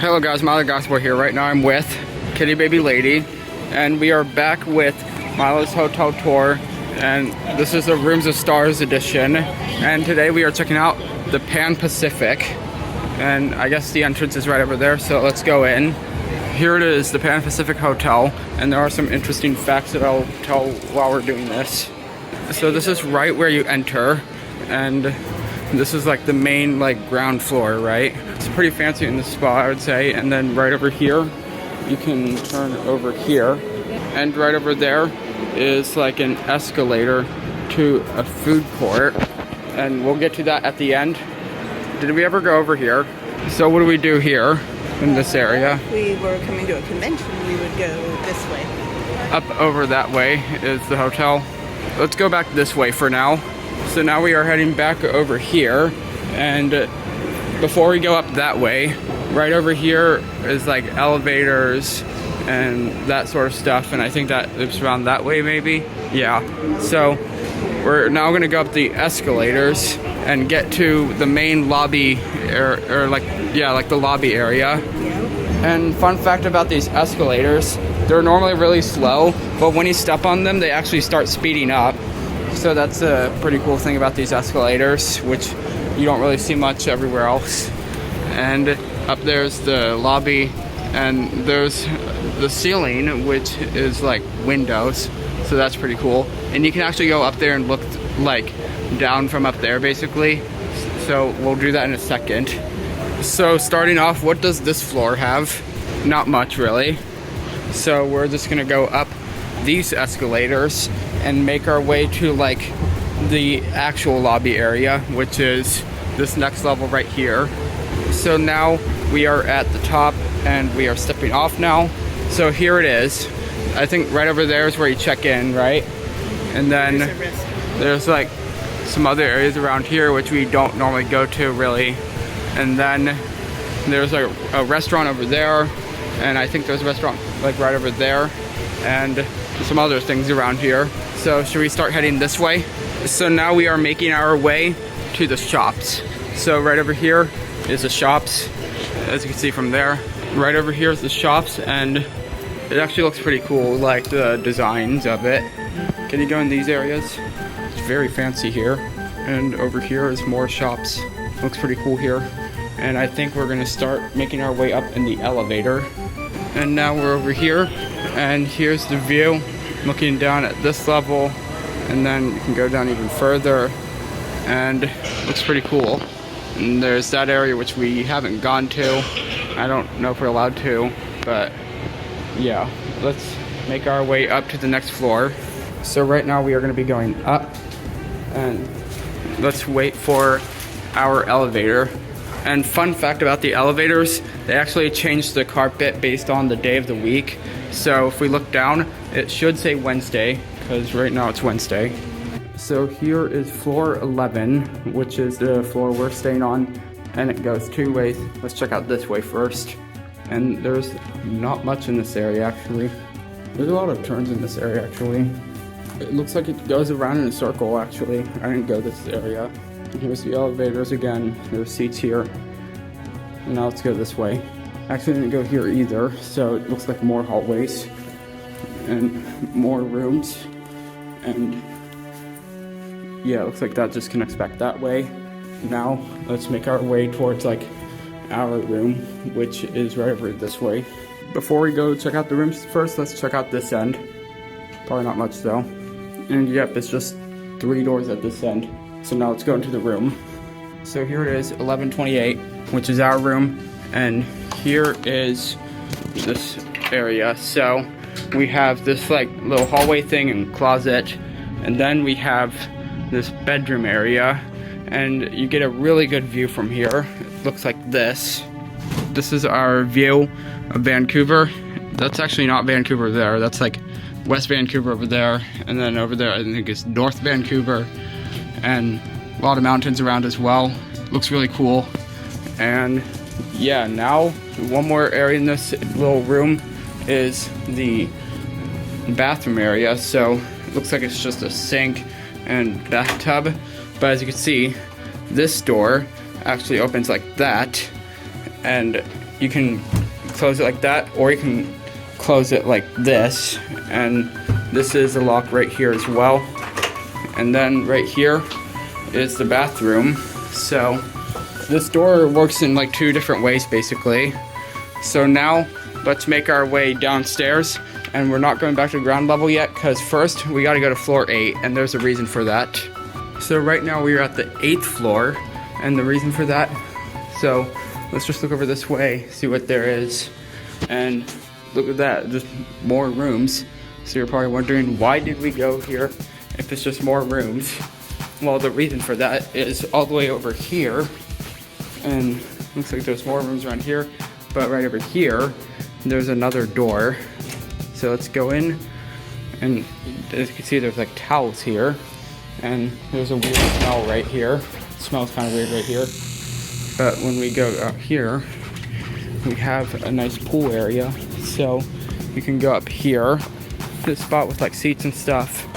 Hello guys, Milo Gospel here. Right now I'm with Kitty Baby Lady, and we are back with Milo's Hotel Tour, and this is the Rooms of Stars edition. And today we are checking out the Pan Pacific, and I guess the entrance is right over there, so let's go in. Here it is, the Pan Pacific Hotel, and there are some interesting facts that I'll tell while we're doing this. So this is right where you enter, and this is like the main ground floor, right? It's pretty fancy in this spot, I would say. And then right over here, you can turn over here, and right over there is like an escalator to a food court, and we'll get to that at the end. Did we ever go over here? So what do we do here in this area? If we were coming to a convention, we would go this way. Up over that way is the hotel. Let's go back this way for now. So now we are heading back over here, and before we go up that way, right over here is like elevators and that sort of stuff, and I think that loops around that way maybe. Yeah, so we're now gonna go up the escalators and get to the main lobby, or like the lobby area. And fun fact about these escalators, they're normally really slow, but when you step on them, they actually start speeding up. So that's a pretty cool thing about these escalators, which you don't really see much everywhere else. And up there's the lobby, and there's the ceiling, which is like windows, so that's pretty cool. And you can actually go up there and look down from up there basically, so we'll do that in a second. So starting off, what does this floor have? Not much really. So we're just gonna go up these escalators and make our way to the actual lobby area, which is this next level right here. So now we are at the top and we are stepping off now. So here it is. I think right over there is where you check in, right? And then there's some other areas around here which we don't normally go to really. And then there's a restaurant over there, and I think there's a restaurant right over there, and some other things around here. So should we start heading this way? So now we are making our way to the shops. So right over here is the shops, as you can see from there. Right over here is the shops, and it actually looks pretty cool, the designs of it. Can you go in these areas? It's very fancy here. And over here is more shops. Looks pretty cool here. And I think we're gonna start making our way up in the elevator. And now we're over here, and here's the view, looking down at this level, and then you can go down even further, and it looks pretty cool. And there's that area which we haven't gone to. I don't know if we're allowed to, but yeah, let's make our way up to the next floor. So right now we are going to be going up, and let's wait for our elevator. And fun fact about the elevators, they actually changed the carpet based on the day of the week. So if we look down, it should say Wednesday, because right now it's Wednesday. So here is floor 11, which is the floor we're staying on, and it goes two ways. Let's check out this way first. And there's not much in this area actually. There's a lot of turns in this area actually. It looks like it goes around in a circle actually. I didn't go this area. Here's the elevators again. There's seats here. And now let's go this way. Actually, didn't go here either, so it looks like more hallways and more rooms. And yeah, it looks like that just connects back that way. Now let's make our way towards our room, which is right over this way. Before we go check out the rooms first, let's check out this end. Probably not much though. And yep, it's just 3 doors at this end. So now let's go into the room. So here it is, 1128, which is our room, and here is this area. So we have this little hallway thing and closet, and then we have this bedroom area, and you get a really good view from here. It looks like this. This is our view of Vancouver. That's actually not Vancouver there, that's West Vancouver over there, and then over there I think it's North Vancouver, and a lot of mountains around as well. Looks really cool. And yeah, now one more area in this little room is the bathroom area. So it looks like it's just a sink and bathtub, but as you can see, this door actually opens like that, and you can close it like that, or you can close it like this. And this is a lock right here as well. And then right here is the bathroom. So this door works in like 2 different ways basically. So now let's make our way downstairs, and we're not going back to ground level yet because first we got to go to floor 8, and there's a reason for that. So right now we are at the 8th floor, and the reason for that, so let's just look over this way, see what there is. And look at that, just more rooms. So you're probably wondering, why did we go here if it's just more rooms? Well, the reason for that is all the way over here, and looks like there's more rooms around here, but right over here there's another door. So let's go in, and as you can see there's like towels here, and there's a weird smell right here. It smells kind of weird right here. But when we go up here, we have a nice pool area. So you can go up here, this spot with like seats and stuff,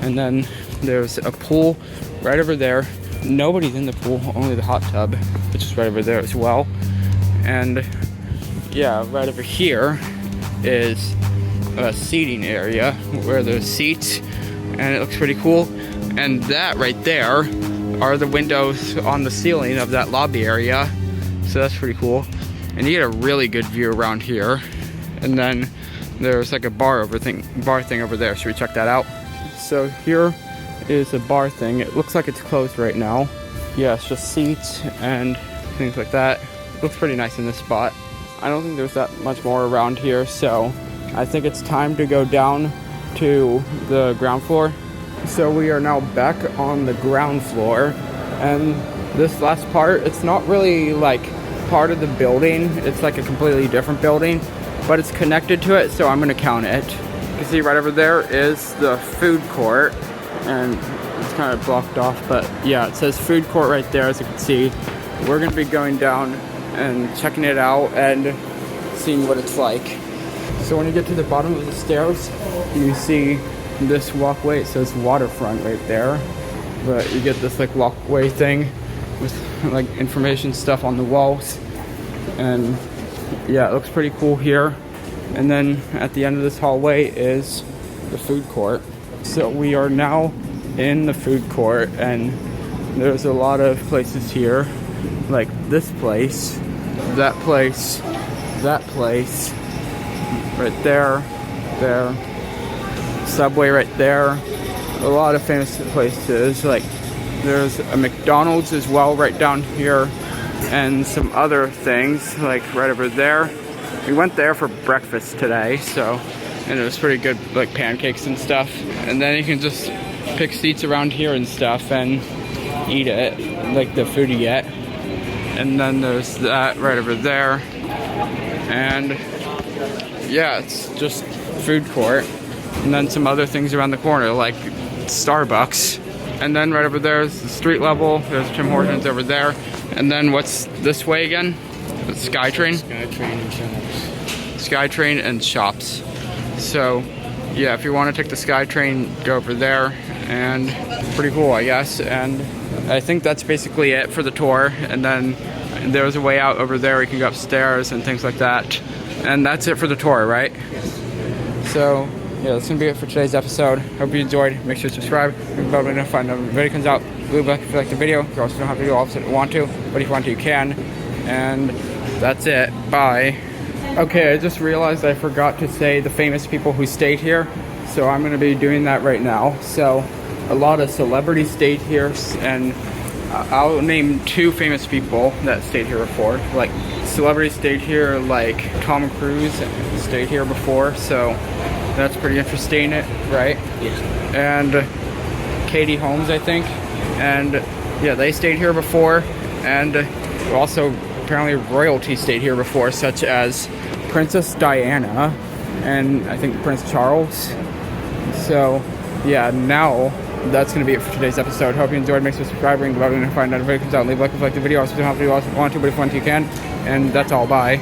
and then there's a pool right over there. Nobody's in the pool, only the hot tub, which is right over there as well. And yeah, right over here is a seating area where there's seats, and it looks pretty cool. And that right there are the windows on the ceiling of that lobby area, so that's pretty cool. And you get a really good view around here. And then there's like a bar thing over there. Should we check that out? So here is a bar thing. It looks like it's closed right now. Yeah, it's just seats and things like that. It looks pretty nice in this spot. I don't think there's that much more around here, so I think it's time to go down to the ground floor. So we are now back on the ground floor, and this last part, it's not really like part of the building. It's like a completely different building, but it's connected to it, so I'm gonna count it. You can see right over there is the food court, and it's kind of blocked off, but yeah, it says food court right there, as you can see. We're gonna be going down and checking it out and seeing what it's like. So when you get to the bottom of the stairs, you see this walkway. It says waterfront right there, but you get this like walkway thing with like information stuff on the walls, and yeah, it looks pretty cool here. And then at the end of this hallway is the food court. So we are now in the food court, and there's a lot of places here, like this place, that place, that place, right there, there, Subway right there. A lot of famous places, like there's a McDonald's as well right down here, and some other things like right over there. We went there for breakfast today, so, and it was pretty good, like pancakes and stuff. And then you can just pick seats around here and stuff and eat it, like the food you get. And then there's that right over there, and yeah, it's just food court. And then some other things around the corner, like Starbucks. And then right over there is the street level. There's Tim Hortons over there. And then what's this way again? The SkyTrain? SkyTrain and shops. SkyTrain and shops. So yeah, if you want to take the SkyTrain, go over there. And pretty cool, I guess. And I think that's basically it for the tour. And then there's a way out over there. You can go upstairs and things like that. And that's it for the tour, right? So yeah, that's gonna be it for today's episode. Hope you enjoyed. Make sure to subscribe. Ring the bell to notify when the video comes out. Leave a like if you like the video. You also don't have to do all of it if you want to, but if you want to, you can. And that's it. Bye. Okay, I just realized I forgot to say the famous people who stayed here, so I'm gonna be doing that right now. So a lot of celebrities stayed here, and I'll name 2 famous people that stayed here before. Like celebrities stayed here, like Tom Cruise stayed here before, so that's pretty interesting, right? Yes. And Katie Holmes, I think. And yeah, they stayed here before. And also apparently royalty stayed here before, such as Princess Diana and I think Prince Charles. So yeah, now that's going to be it for today's episode. Hope you enjoyed. Make sure to subscribe, ring the bell, and find out if it comes out. Leave a like if you like the video. Also, don't have to do all you want to, but if you want to, you can. And that's all. Bye.